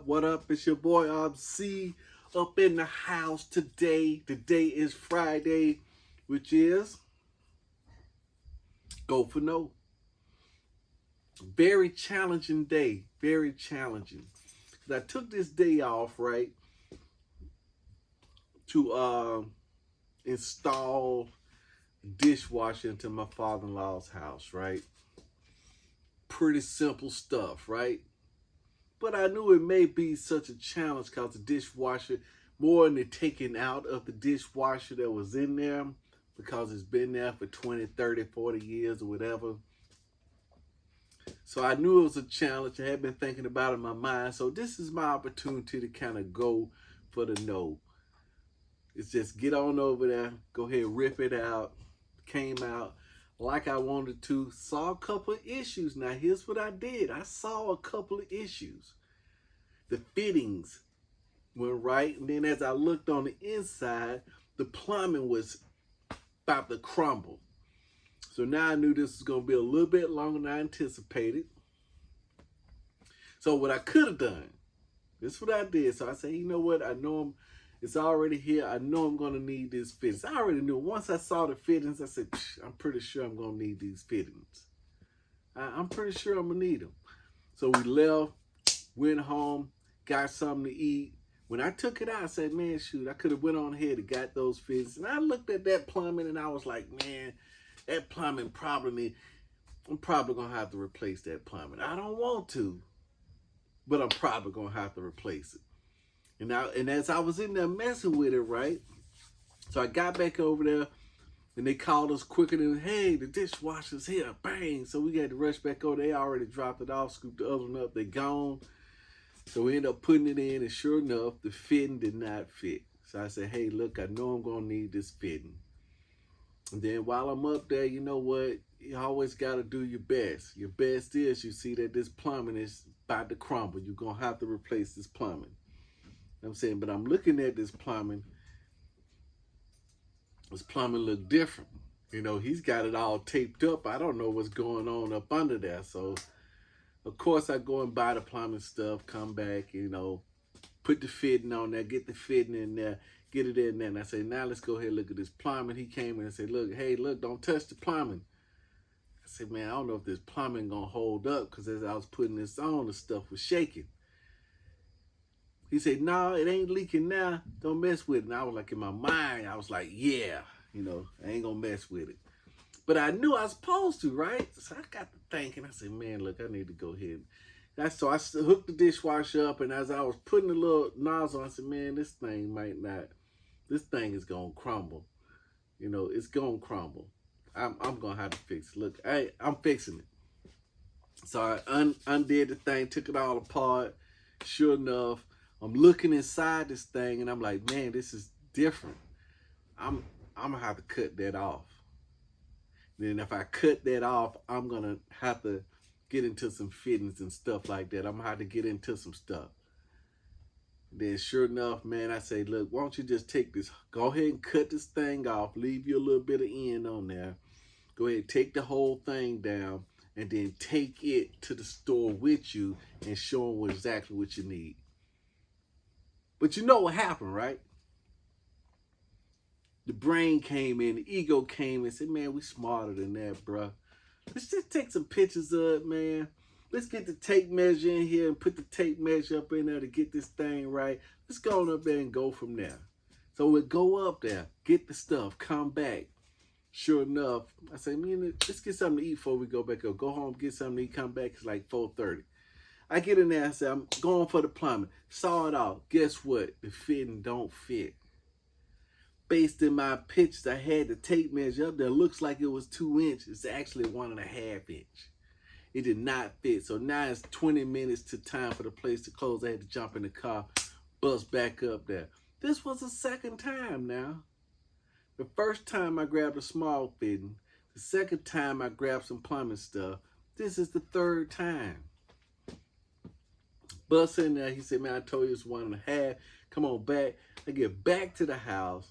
up? What up? It's your boy C up in the house today. Today is Friday, which is Go for No. Very challenging day. Very challenging. I took this day off, right, to install dishwasher into my father-in-law's house, right? Pretty simple stuff, right? But I knew it may be such a challenge because the dishwasher, more than the taking out of the dishwasher that was in there, because it's been there for 20, 30, 40 years or whatever. So I knew it was a challenge. I had been thinking about it in my mind. So this is my opportunity to kind of go for the no. It's just get on over there, go ahead, rip it out. Came out like I wanted to. Saw a couple of issues. Now here's what I did. I saw a couple of issues. The fittings went right, and then as I looked on the inside, the plumbing was about to crumble. So now I knew this was going to be a little bit longer than I anticipated. So what I could have done, this is what I did. So I said, you know what? I know it's already here. I know I'm going to need these fittings. I already knew. Once I saw the fittings, I said, I'm pretty sure I'm going to need these fittings. I'm pretty sure I'm going to need them. So we left, went home, got something to eat. When I took it out, I said, man, shoot, I could have went on ahead and got those fittings. And I looked at that plumbing, and I was like, man, that plumbing I'm probably going to have to replace that plumbing. I don't want to, but I'm probably going to have to replace it. And as I was in there messing with it, right? So I got back over there, and they called us quicker than, hey, the dishwasher's here, bang. So we had to rush back over. They already dropped it off, scooped the other one up, they gone. So we ended up putting it in, and sure enough, the fitting did not fit. So I said, hey, look, I know I'm going to need this fitting. And then while I'm up there, you know what? You always got to do your best. Your best is you see that this plumbing is about to crumble. You're going to have to replace this plumbing. I'm saying, but I'm looking at this plumbing. This plumbing look different. You know, he's got it all taped up. I don't know what's going on up under there. So, of course, I go and buy the plumbing stuff, come back, you know, put the fitting on there, get the fitting in there, get it in there. And I say, now let's go ahead and look at this plumbing. He came in and said, look, hey, look, don't touch the plumbing. I said, man, I don't know if this plumbing going to hold up, because as I was putting this on, the stuff was shaking. He said, no, it ain't leaking now. Don't mess with it. And I was like, in my mind, I was like, yeah, you know, I ain't going to mess with it. But I knew I was supposed to, right? So I got to thinking. I said, man, look, I need to go ahead. So I hooked the dishwasher up, and as I was putting the little nozzle on, I said, man, this thing is going to crumble. You know, it's going to crumble. I'm going to have to fix it. Look, I'm fixing it. So I undid the thing, took it all apart. Sure enough, I'm looking inside this thing, and I'm like, man, this is different. I'm going to have to cut that off. Then if I cut that off, I'm going to have to get into some fittings and stuff like that. I'm going to have to get into some stuff. Then sure enough, man, I say, look, why don't you just take this, go ahead and cut this thing off, leave you a little bit of end on there. Go ahead, take the whole thing down, and then take it to the store with you and show them exactly what you need. But you know what happened, right? The brain came in, the ego came and said, man, we smarter than that, bro. Let's just take some pictures of it, man. Let's get the tape measure in here and put the tape measure up in there to get this thing right. Let's go on up there and go from there. So we'll go up there, get the stuff, come back. Sure enough, I say, man, let's get something to eat before we go back up. Go home, get something to eat, come back. It's like 4:30. I get in there and say, I'm going for the plumbing. Saw it all. Guess what? The fitting don't fit. Based in my pictures, I had the tape measure up there. Looks like it was 2 inches. It's actually 1.5 inch. It did not fit. So now it's 20 minutes to time for the place to close. I had to jump in the car, bust back up there. This was the second time now. The first time I grabbed a small fitting. The second time I grabbed some plumbing stuff. This is the third time. Bust in there. He said, man, I told you it's 1.5. Come on back. I get back to the house.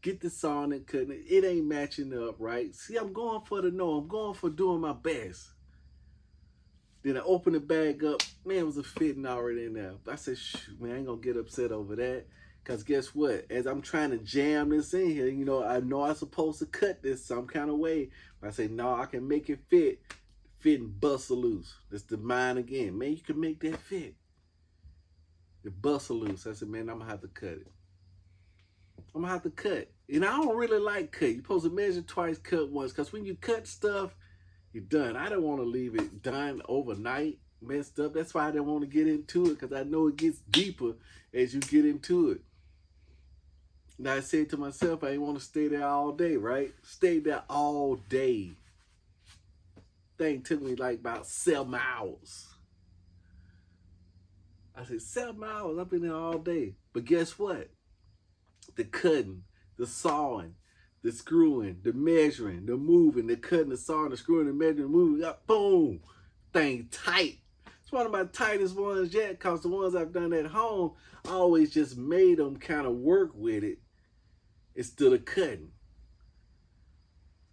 Get the sawn and cutting it. It ain't matching up, right? See, I'm going for the no. I'm going for doing my best. Then I opened the bag up. Man, it was a fitting already in there. But I said, shoot, man, I ain't gonna get upset over that. Cause guess what? As I'm trying to jam this in here, I know I'm supposed to cut this some kind of way. But I say, no, I can make it fit and bust loose. That's the mind again. Man, you can make that fit. It bust loose. I said, man, I'm gonna have to cut it. I'm gonna have to cut. And I don't really like cut. You're supposed to measure twice, cut once. Cause when you cut stuff, you're done. I don't want to leave it done overnight, messed up. That's why I didn't want to get into it, because I know it gets deeper as you get into it. Now I said to myself, I didn't want to stay there all day, right? Stayed there all day. Thing took me like about 7 hours. I said, 7 hours? I've been there all day. But guess what? The cutting, the sawing, the screwing, the measuring, the moving, the cutting, the sawing, the screwing, the measuring, the moving, up, boom, thing tight. It's one of my tightest ones yet, because the ones I've done at home, I always just made them kind of work with it instead of cutting.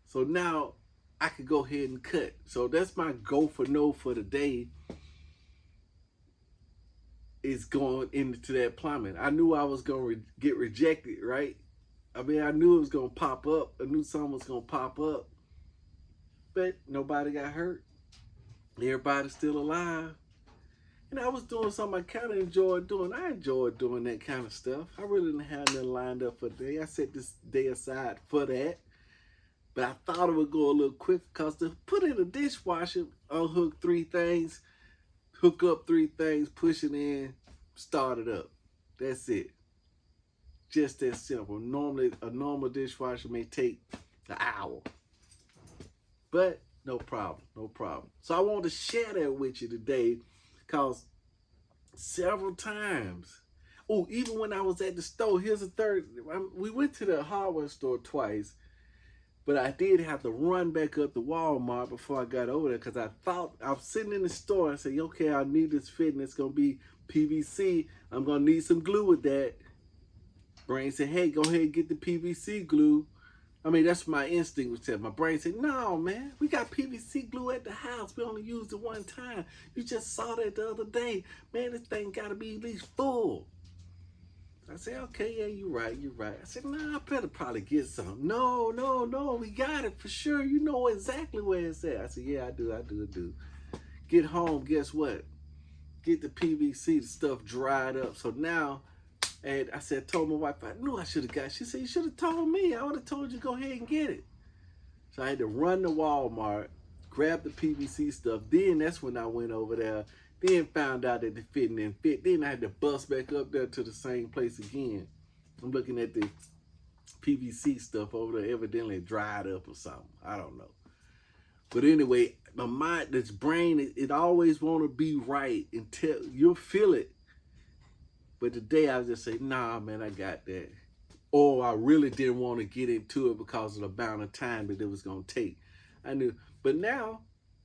So now I could go ahead and cut. So that's my go for no for the day, is going into that plumbing. I knew I was going to get rejected, right? I mean, I knew it was going to pop up. I knew something was going to pop up. But nobody got hurt. Everybody's still alive. And I was doing something I kind of enjoyed doing. I enjoyed doing that kind of stuff. I really didn't have nothing lined up for the day. I set this day aside for that. But I thought it would go a little quicker, because to put in a dishwasher, unhook 3 things, hook up 3 things, push it in, start it up. That's it. Just that simple. Normally, a normal dishwasher may take an hour. But no problem, no problem. So I want to share that with you today, because several times, even when I was at the store, here's a third. We went to the hardware store twice, but I did have to run back up to Walmart before I got over there, because I thought, I was sitting in the store, I said, okay, I need this fitting. It's going to be PVC. I'm going to need some glue with that. Brain said, hey, go ahead and get the PVC glue. I mean, that's my instinct was telling. My brain said, no, man, we got PVC glue at the house. We only used it one time. You just saw that the other day. Man, this thing got to be at least full. I said, okay, yeah, you're right. I said, nah, I better probably get some. No, we got it for sure. You know exactly where it's at. I said, yeah, I do. Get home, guess what? Get the PVC, the stuff dried up. So now, and I said, told my wife, I knew I should have got it. She said, you should have told me. I would have told you to go ahead and get it. So I had to run to Walmart, grab the PVC stuff. Then that's when I went over there. Then found out that the fitting didn't fit. Then I had to bust back up there to the same place again. I'm looking at the PVC stuff over there. Evidently dried up or something. I don't know. But anyway, my mind, this brain, it always want to be right until you'll feel it. But today I was just saying, nah, man, I got that. Or I really didn't want to get into it because of the amount of time that it was going to take. I knew. But now,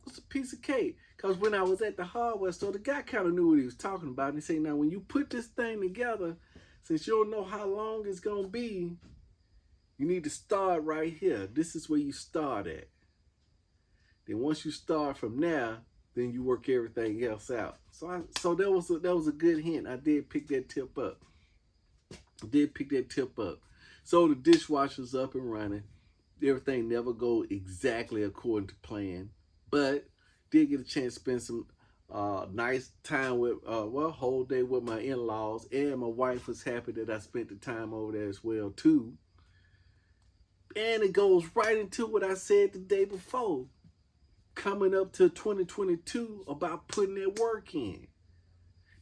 it's a piece of cake. Because when I was at the hardware store, the guy kind of knew what he was talking about. And he said, now, when you put this thing together, since you don't know how long it's going to be, you need to start right here. This is where you start at. Then once you start from there, then you work everything else out. So that was a good hint. I did pick that tip up. So the dishwasher's up and running. Everything never go exactly according to plan, but did get a chance to spend some nice time with, whole day with my in-laws, and my wife was happy that I spent the time over there as well too. And it goes right into what I said the day before, coming up to 2022, about putting that work in,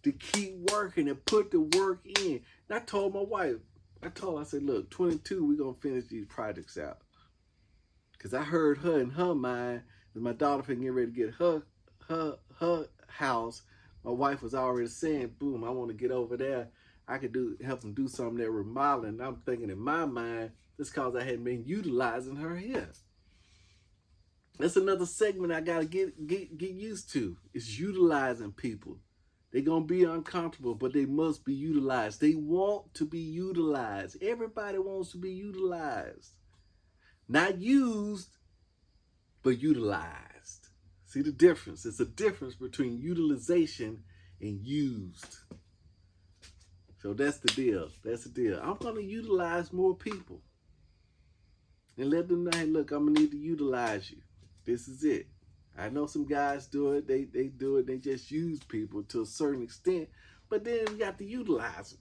to keep working and put the work in. And I told my wife, I said, look, 22, we're going to finish these projects out. Because I heard her in her mind, that my daughter finna get ready to get her house. My wife was already saying, boom, I want to get over there. I could help them do some of that remodeling. I'm thinking in my mind, it's because I hadn't been utilizing her here. That's another segment I gotta get used to. Is utilizing people. They're gonna be uncomfortable, but they must be utilized. They want to be utilized. Everybody wants to be utilized. Not used, but utilized. See the difference? It's a difference between utilization and used. So that's the deal. That's the deal. I'm going to utilize more people and let them know, hey, look, I'm going to need to utilize you. This is it. I know some guys do it. They do it. They just use people to a certain extent. But then we got to utilize them.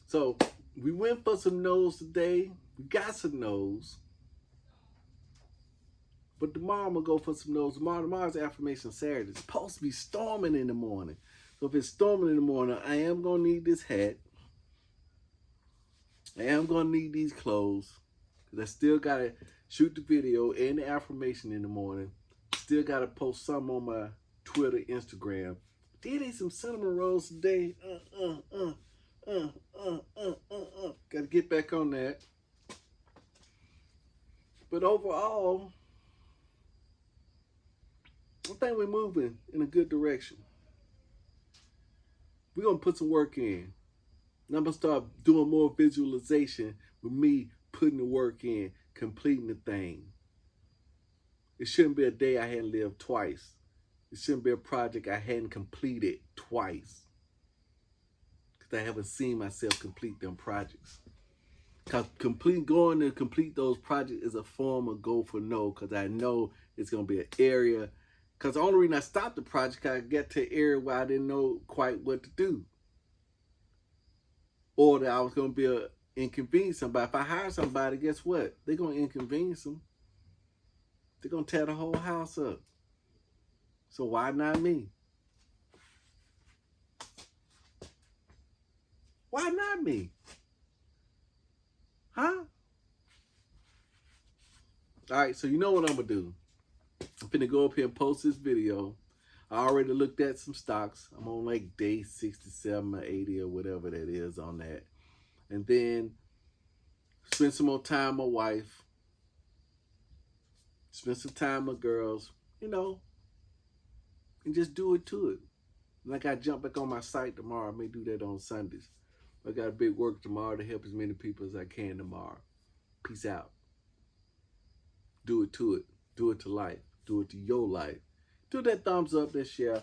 So we went for some no's today. We got some no's. But tomorrow I'm going to go for some no's. Tomorrow's Affirmation Saturday. It's supposed to be storming in the morning. So if it's storming in the morning, I am going to need this hat. I am going to need these clothes. Because I still got to shoot the video and the affirmation in the morning. Still got to post some on my Twitter, Instagram. Did eat some cinnamon rolls today. Got to get back on that. But overall, I think we're moving in a good direction. We're going to put some work in. And I'm going to start doing more visualization with me putting the work in, completing the thing. It shouldn't be a day I hadn't lived twice. It shouldn't be a project I hadn't completed twice. Because I haven't seen myself complete them projects. Because going to complete those projects is a form of go for no. Because I know it's going to be an area. Because the only reason I stopped the project, I got to an area where I didn't know quite what to do. Or that I was going to be an inconvenience somebody. If I hire somebody, guess what? They're going to inconvenience them. They're going to tear the whole house up. So why not me? Why not me? Huh? All right, so you know what I'm going to do. I'm finna go up here and post this video. I already looked at some stocks. I'm on like day 67 or 80 or whatever that is on that. And then spend some more time with my wife. Spend some time with girls, you know, and just do it to it. Like I jump back on my site tomorrow. I may do that on Sundays. I got a big work tomorrow to help as many people as I can tomorrow. Peace out. Do it to it. Do it to life. Do it to your life. Do that thumbs up, that share.